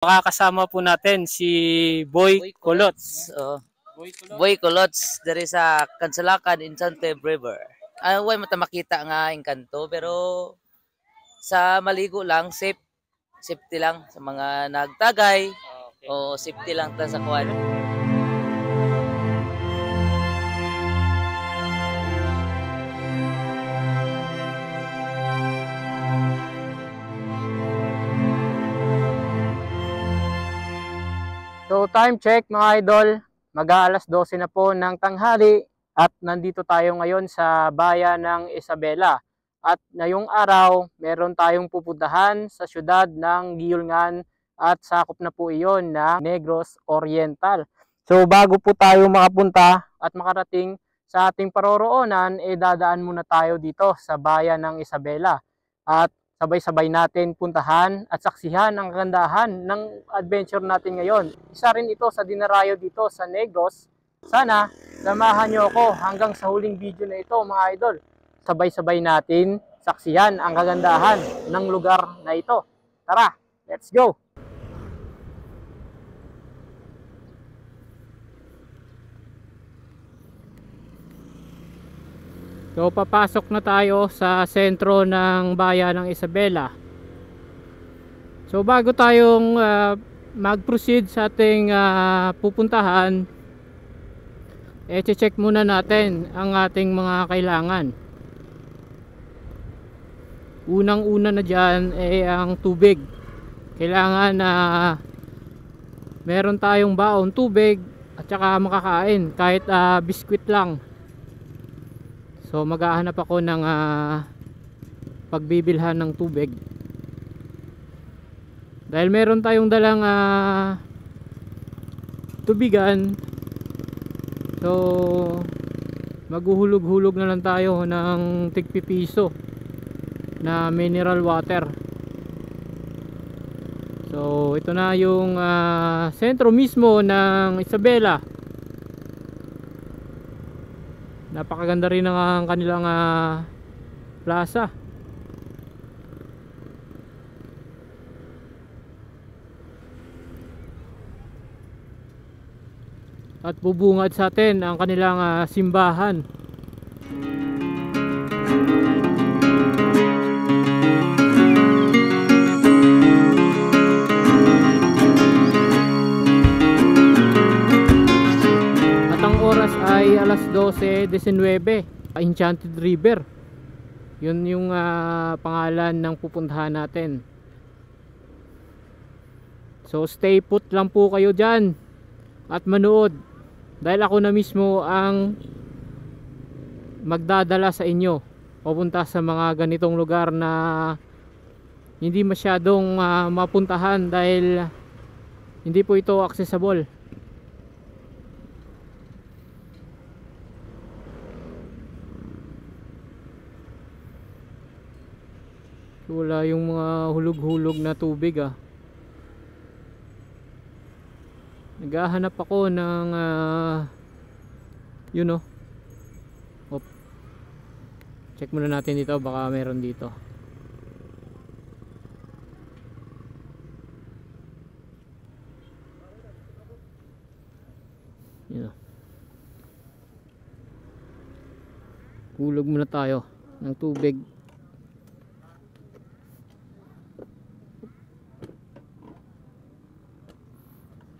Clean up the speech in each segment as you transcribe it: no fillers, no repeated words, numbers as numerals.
Makakasama po natin si Boy Colots. Boy Colots dari sa Kansalakan Infante River. Way mata makita nga engkanto pero sa maligo lang safety lang sa mga nagtagay. Okay. O safety lang ta sa kuwan. So time check mga idol, mag-aalas 12 na po ng tanghali at nandito tayo ngayon sa bayan ng Isabela. At ngayong araw, meron tayong pupuntahan sa syudad ng Giyulngan at sakop na po iyon ng Negros Oriental. So bago po tayo makapunta at makarating sa ating paroroonan, dadaan muna tayo dito sa bayan ng Isabela. At sabay-sabay natin puntahan at saksihan ang kagandahan ng adventure natin ngayon. Isa rin ito sa dinarayo dito sa Negros. Sana samahan nyo ako hanggang sa huling video na ito mga idol. Sabay-sabay natin saksihan ang kagandahan ng lugar na ito. Tara, let's go! So papasok na tayo sa sentro ng bayan ng Isabela. So bago tayong mag-proceed sa ating pupuntahan, check muna natin ang ating mga kailangan. Unang-una na dyan ang tubig. Kailangan na meron tayong baon tubig at saka makakain kahit biskwit lang. So maghahanap ako ng pagbibilhan ng tubig. Dahil meron tayong dalang tubigan. So maghuhulog-hulog na lang tayo ng tig-pipiso na mineral water. So ito na yung sentro mismo ng Isabela. Napakaganda rin ang kanilang plaza. At bubungad sa atin ang kanilang simbahan. Ay alas 12:19, Enchanted River. Yun yung pangalan ng pupuntahan natin. So stay put lang po kayo dyan at manood, dahil ako na mismo ang magdadala sa inyo papunta sa mga ganitong lugar na hindi masyadong mapuntahan dahil hindi po ito accessible. Wala yung mga hulog-hulog na tubig Naghahanap ako ng check muna natin dito, baka meron dito. Hulog muna tayo ng tubig.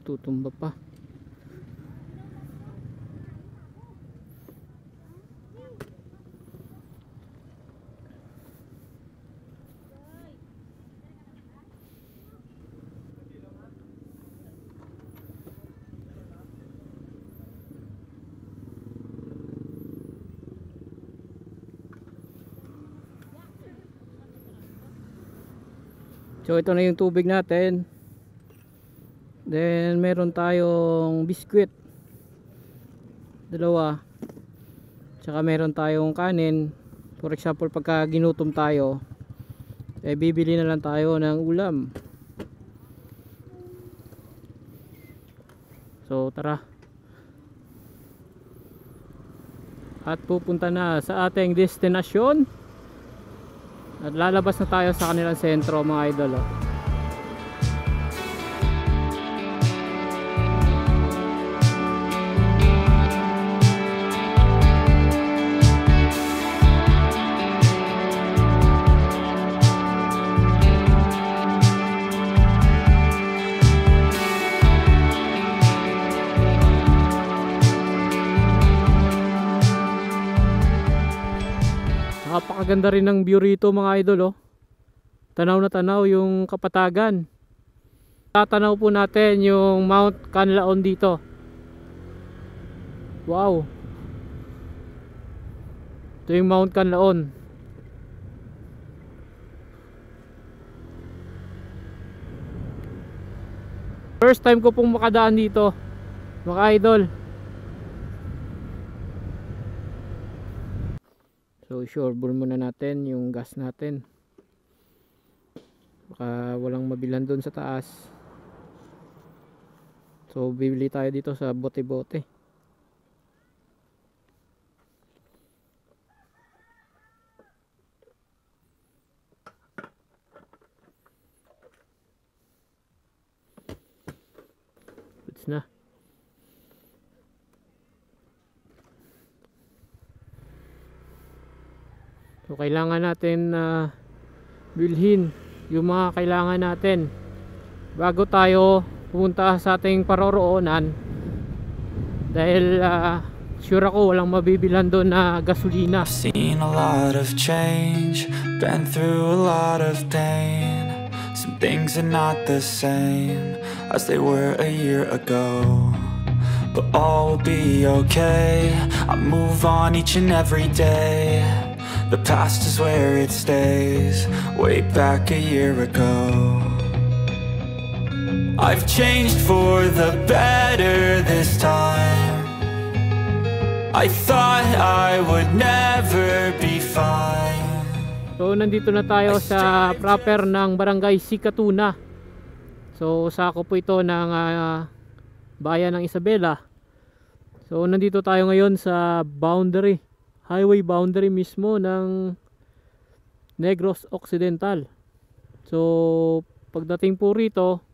Tutumba pa. So ito na yung tubig natin. Then meron tayong biskwit, dalawa, tsaka meron tayong kanin. For example, pagka ginutom tayo, bibili na lang tayo ng ulam. So tara, at pupunta na sa ating destinasyon at lalabas na tayo sa kanilang sentro mga idol. Napakaganda rin ng view rito mga idol oh. Tanaw na tanaw yung Kapatagan. Tatanaw po natin yung Mount Canlaon dito. Wow. Ito yung Mount Canlaon. First time ko pong makadaan dito mga idol. So sure ball muna natin yung gas natin. Baka walang mabilan doon sa taas. So bibili tayo dito sa bote-bote. It's na. So kailangan natin bilhin yung mga kailangan natin bago tayo pumunta sa ating paroroonan, dahil sure ako walang mabibilan doon na gasolina. I've seen a lot of change, been through a lot of pain. Some things are not the same as they were a year ago, but all will be okay. I move on each and every day. The past is where it stays, way back a year ago. I've changed for the better this time. I thought I would never be fine. So nandito na tayo sa proper ng Barangay Sikatuna. So sakop po ito ng bayan ng Isabela. So nandito tayo ngayon sa boundary, highway boundary mismo ng Negros Occidental. So pagdating po rito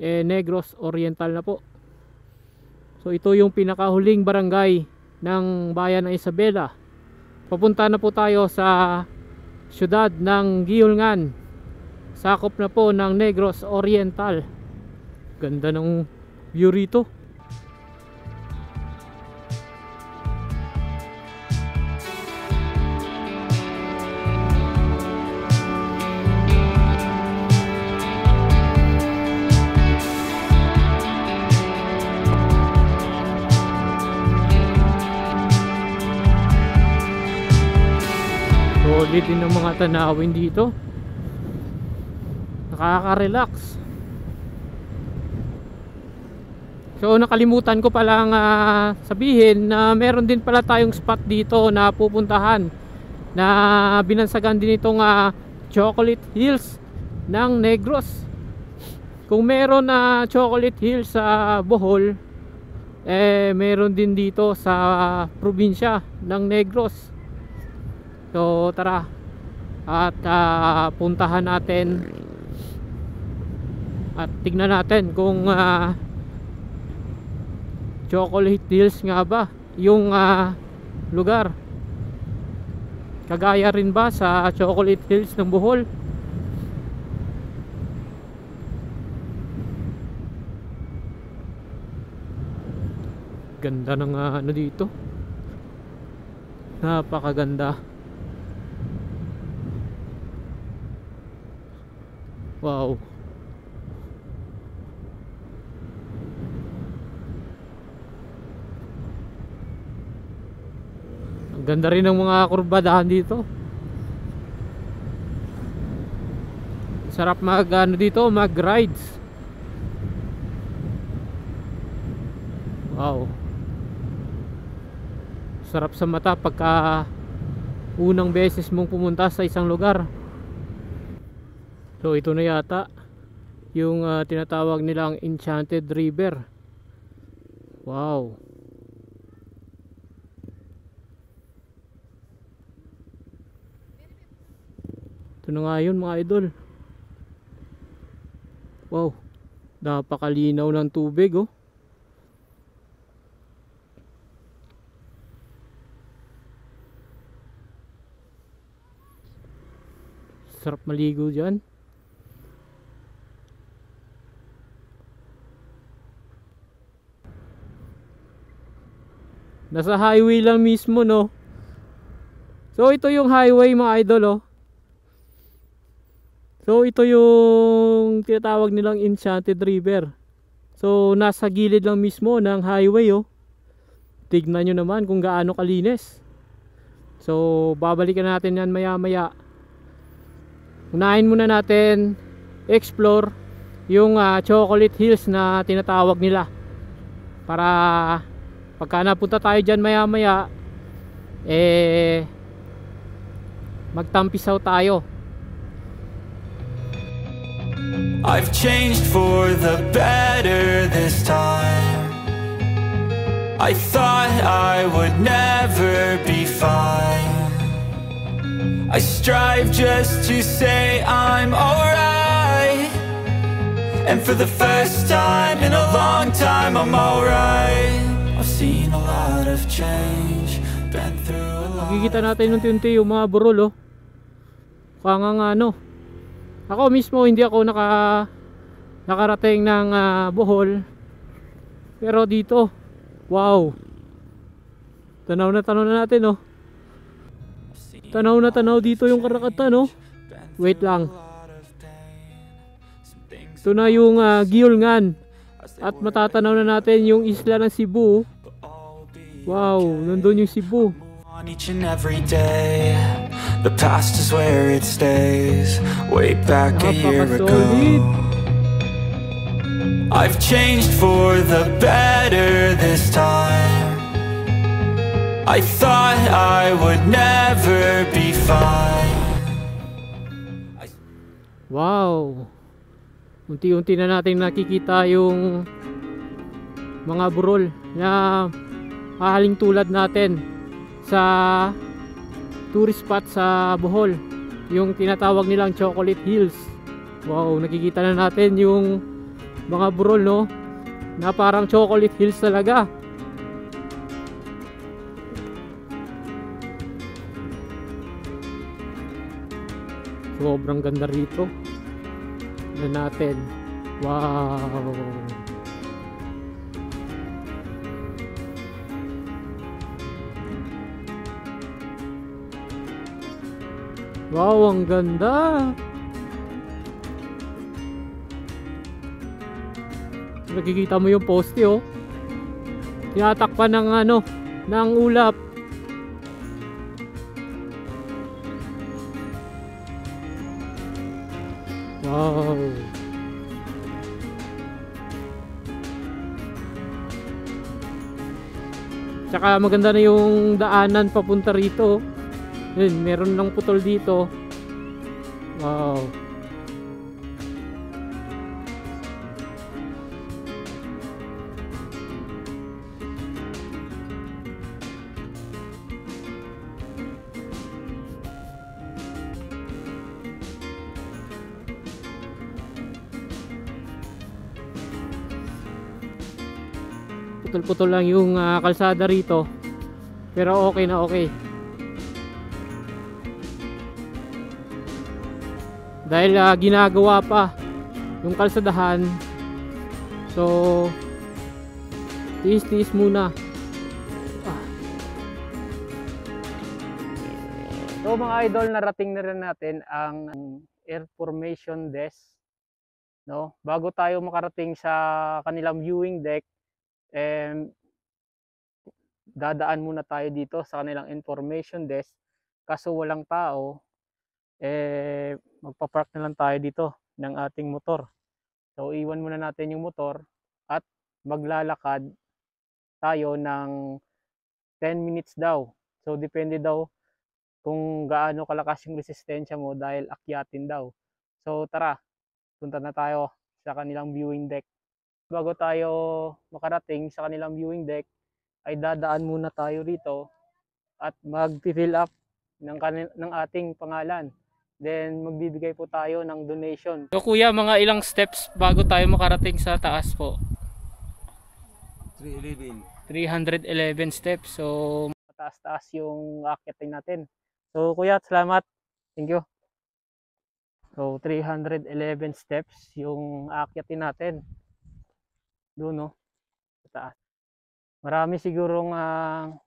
Negros Oriental na po. So ito yung pinakahuling barangay ng bayan ng Isabela. Papunta na po tayo sa siyudad ng Giulngan. Sakop na po ng Negros Oriental. Ganda ng view rito. Solid din ng mga tanawin dito. Nakaka-relax. So nakalimutan ko palang sabihin na meron din pala tayong spot dito na pupuntahan, na binansagan din itong Chocolate Hills ng Negros. Kung meron na Chocolate Hills sa Bohol, meron din dito sa probinsya ng Negros. So tara at puntahan natin at tignan natin kung Chocolate Hills nga ba yung lugar. Kagaya rin ba sa Chocolate Hills ng Bohol? Ganda ng ano dito. Napakaganda. Wow. Ang ganda rin ng mga kurbadahan dito. Sarap mag ano dito, mag rides. Wow. Sarap sa mata pagka unang beses mong pumunta sa isang lugar. So ito na yata yung tinatawag nilang Enchanted River. Wow. Ito na nga yun mga idol. Wow. Napakalinaw ng tubig oh. Sarap maligo dyan. Nasa highway lang mismo no. So ito yung highway mga idol oh. So ito yung tinatawag nilang Enchanted River. So nasa gilid lang mismo ng highway oh. Tignan nyo naman kung gaano kalinis. So babalikan natin yan maya maya. Unahin muna natin explore yung Chocolate Hills na tinatawag nila. Para pagka napunta tayo dyan maya maya magtampisaw tayo. I've changed for the better this time. I thought I would never be fine. I strive just to say I'm alright. And for the first time in a long time I'm alright. I've seen a lot of change, been through a lot. Makikita natin unti-unti yung mga burol oh. Kaya nga ako mismo hindi ako nakarating ng Bohol. Pero dito, wow. Tanaw na natin oh. Tanaw na tanaw dito yung Karakatan oh. Wait lang. Ito na yung Giyulngan. At matatanaw na natin yung isla ng Cebu. Wow, nandun yung Cebu. On each and every day, the past is where it stays. Way back a year ago, I've changed for the better this time. I thought I would never be fine. Wow. Unti-unti na natin nakikita yung mga burol na hahaling tulad natin sa tourist spot sa Bohol, yung tinatawag nilang Chocolate Hills. Wow, nakikita na natin yung mga burol no, na parang Chocolate Hills talaga. Sobrang ganda rito na natin. Wow. Wow, ang ganda. Nakikita mo yung poste oh. Tinatakpan ng ng ulap. Wow. Tsaka maganda na yung daanan papunta rito. Yun, meron lang putol dito. Wow. Putol-putol lang yung kalsada rito. Pero okay na okay. Dahil ginagawa pa yung kalsadahan. So tiis-tiis muna. So mga idol, narating na rin natin ang air formation desk, no? Bago tayo makarating sa kanilang viewing deck, dadaan muna tayo dito sa kanilang information desk. Kaso walang tao, magpa-park na lang tayo dito ng ating motor. So iwan muna natin yung motor at maglalakad tayo ng 10 minutes daw. So depende daw kung gaano kalakas yung resistensya mo dahil akyatin daw. So tara, punta na tayo sa kanilang viewing deck. Bago tayo makarating sa kanilang viewing deck, ay dadaan muna tayo rito at mag-fill up ng ating pangalan. Then magbibigay po tayo ng donation. So kuya, mga ilang steps bago tayo makarating sa taas po? 311 steps. So mataas-taas yung akyatin natin. So kuya, salamat. Thank you. So 311 steps yung akyatin natin. Doon no, sa taas. Marami sigurong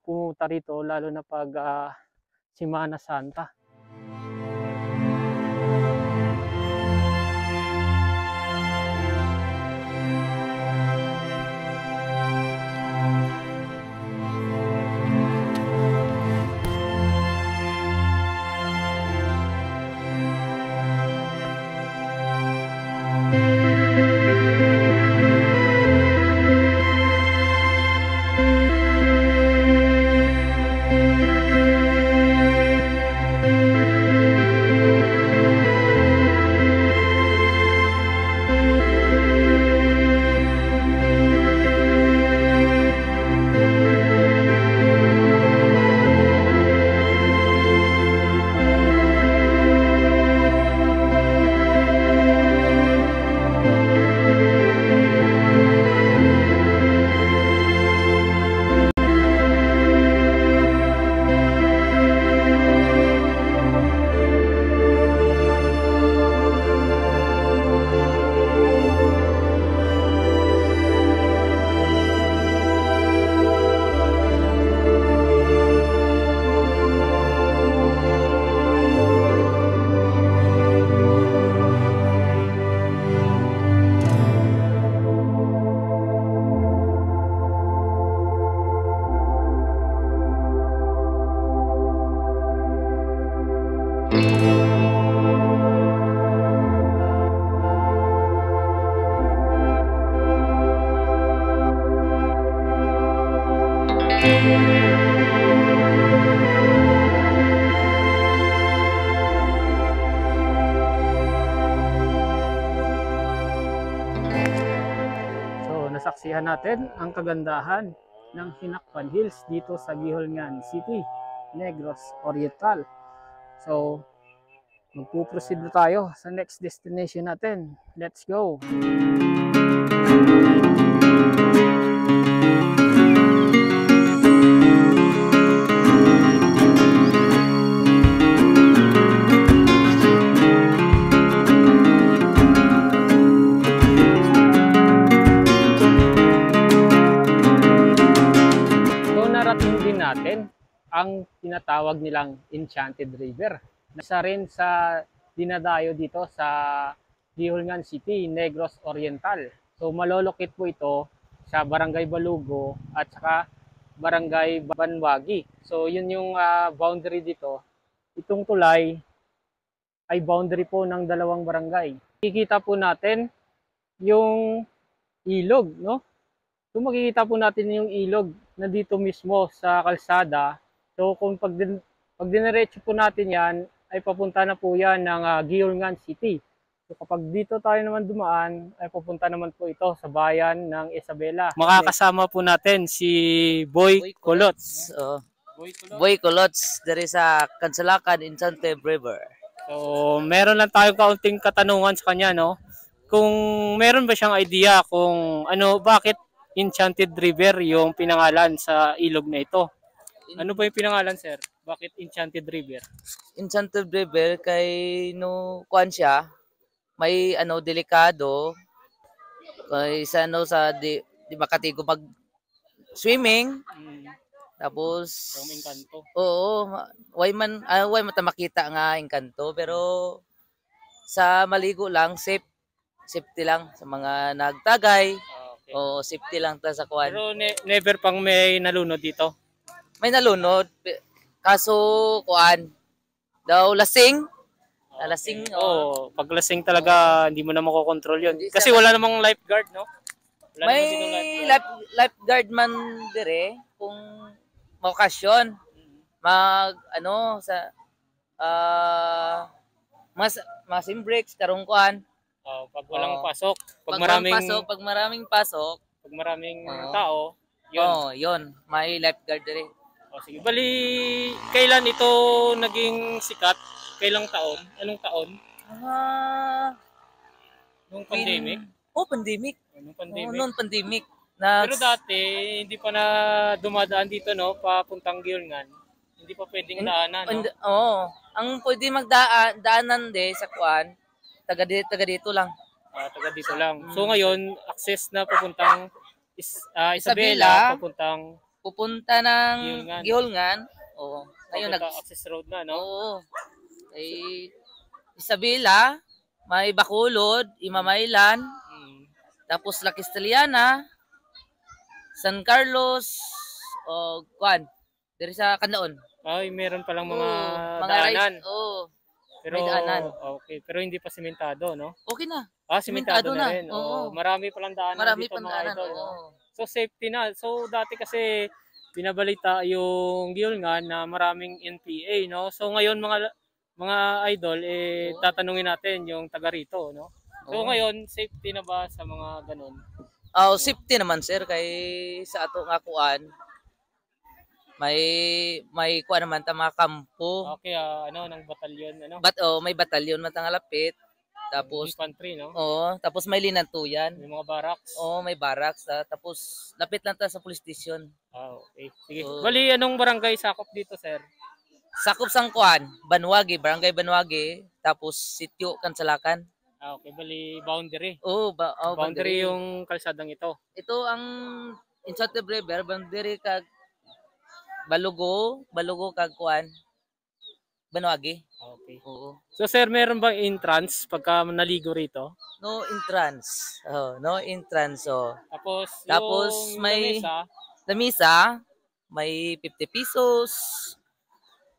pumunta rito lalo na pag Semana Santa. So, nasaksihan natin ang kagandahan ng Hinakpan Hills dito sa Gihulngan City, Negros Oriental. So, magpuproceed na tayo sa next destination natin. Let's go! Natin ang tinatawag nilang Enchanted River. Isa rin sa dinadayo dito sa Gihulngan City, Negros Oriental. So malolokit po ito sa Barangay Balugo at saka Barangay Banwagi. So yun yung boundary dito. Itong tulay ay boundary po ng dalawang barangay. Kikita po natin yung ilog, no? So makikita po natin yung ilog nandito mismo sa kalsada. So kung pag diniretso po natin yan, ay papunta na po yan ng Gihulngan City. So kapag dito tayo naman dumaan, ay papunta naman po ito sa bayan ng Isabela. Makakasama po natin si Boy Colots. Boy Colots, there is a Kansalakan Enchanted River. So meron lang tayong kaunting katanungan sa kanya, no? Kung meron ba siyang idea kung ano, bakit Enchanted River yung pinangalan sa ilog na ito? Ano ba yung pinangalan, sir? Bakit Enchanted River? Enchanted River kay no kuan siya, may ano delikado kay sa ano sa di makatigo pag swimming. Tapos Engkanto. Oo, way mata makita nga engkanto pero sa maligo lang safety lang sa mga nagtagay. Okay. O safety lang ta sa kuan. Pero never pang may nalunod dito. May nalunod kaso kuan daw lasing. Lasing pag lasing talaga hindi mo na makokontrol 'yon. Kasi wala namang lifeguard, no? Wala may lifeguard man dire kung makasyon. Mag ano sa mas breaks karong kuan. Pag walang pasok, pag maraming tao, yun. Yun, may lifeguard dire. Sige. Bali, kailan ito naging sikat? Kailang taon? Anong taon? Nung pandemic? Pandemic. Nung pandemic. Noong pandemic. Pero dati, hindi pa na dumadaan dito, no? Papuntang Gihulngan. Hindi pa pwedeng daanan, no? Ang pwede daanan sa kuan, taga dito lang. Taga dito lang. So ngayon, access na papuntang Isabela, papunta ng Gihulngan. Ngayon papunta access road na, no? Oo. Ay, Isabela, may Bacolod, Imamaylan, tapos La Castellana, San Carlos, o Juan, diri sa Kanlaon. Ay, meron palang mga Oo, daanan. Oo. Pero, may daanan. Okay, pero hindi pa simentado, no? Okay na. Simentado na rin. Oo. Marami palang daanan Marami dito, pang mga daanan. idol. No? Oo. So, safety na. So, dati kasi binabalita yung Giyolngan na maraming NPA, no? So, ngayon mga idol, Oo. tatanungin natin yung taga rito, no? So, Oo. ngayon, safety na ba sa mga ganun? Safety naman sir kay sa ato nga kuan. May kuan naman ta mga kampo. Okay, ng batalyon, ano? May batalyon man ta nga lapit. Tapos infantry, no? tapos may linantuyan. May mga barracks. May barracks. Tapos lapit lang ta sa police station. Okay. Sige. Bali, anong barangay sakop dito, sir? Sakop sang kuan, Banwagi, Barangay Banwagi, tapos Sitio Kansalakan. Okay, bali boundary. Boundary yung kalsadang ito. Ito ang Infante River, boundary kag Balugo kag kuan, Banwagi. Okay. Oo. So sir, meron bang entrance pagka naligo rito? No entrance. No entrance. Tapos yung may lamisa, may 50 pesos.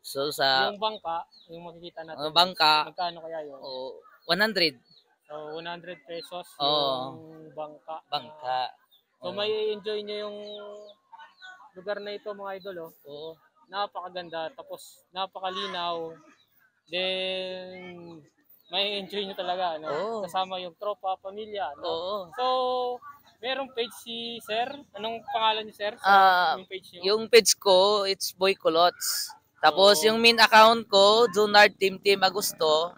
So yung bangka, yung makikita natin. Bangka. Magkano kaya yun? 100. So 100 pesos yung bangka. So may enjoy nyo yung lugar na ito, mga idol. Napakaganda, tapos napakalinaw. Then may enjoy nyo talaga, no? Kasama yung tropa, pamilya, no? So merong page si sir. Anong pangalan niyo, sir? Yung page niyo? Yung page ko, it's Boy Kulots. Tapos yung main account ko, Junard Team Agusto.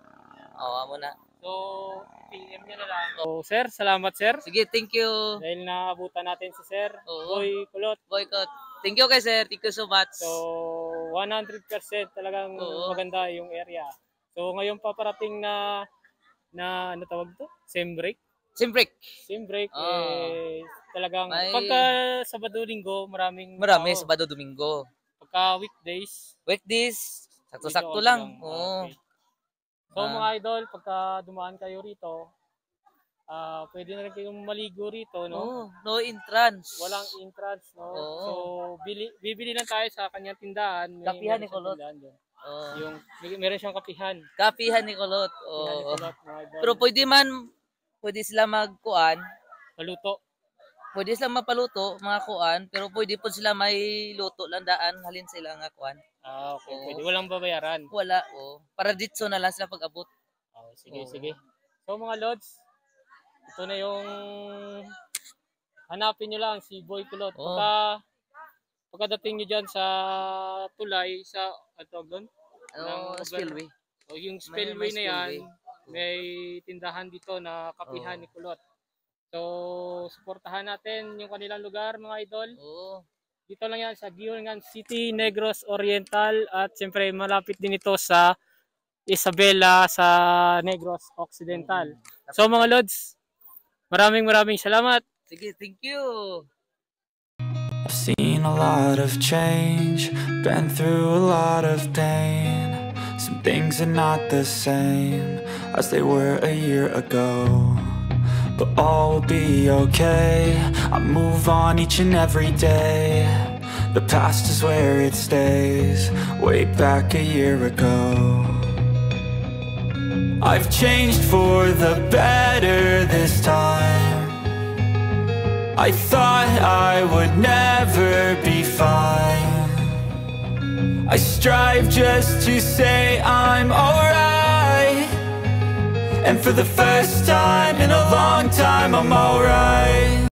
Amo na. So, PM nyo na lang. So, sir, salamat, sir. Sige, thank you. Dahil naabutan natin si sir, Boy Kulot. Thank you kay sir. Thank you so much. So, 100% talagang maganda yung area. So, ngayon paparating na ano tawag to? Sembreak. Talagang pagka Sabado-Linggo, marami Sabado-Domingo. Pagka weekdays, sakto-sakto lang. Okay. So mga idol, pagka dumaan kayo rito, pwede na rin kayong maligo rito, no? No entrance. Walang entrance, no? So bibili lang tayo sa kanyang tindahan. Kapihan ni Kulot. Meron siyang kapihan. Kapihan ni Kulot. Pero pwede sila magkuan. Pwede sila mapaluto, mga kuan, pero pwede po sila may luto lang daan, halin sila nga kuan. Okay. Pwede. Walang babayaran. Wala, para ditso na lang sila pag-abot. Sige. So mga lods, ito na yung hanapin nyo lang si Boy Kulot. Pagkadating nyo dyan sa tulay, sa spillway. Yung spillway na yan, may tindahan dito na kapihan ni Kulot. So, suportahan natin yung kanilang lugar, mga idol. Dito lang yan sa Giyolngan City, Negros Oriental. At siyempre, malapit din ito sa Isabela, sa Negros Occidental. So, mga lods, maraming salamat. Sige, thank you. I've seen a lot of change, been through a lot of pain. Some things are not the same as they were a year ago. But all will be okay. I move on each and every day. The past is where it stays. Way back a year ago. I've changed for the better this time. I thought I would never be fine. I strive just to say I'm alright. And for the first time in a long time, I'm alright.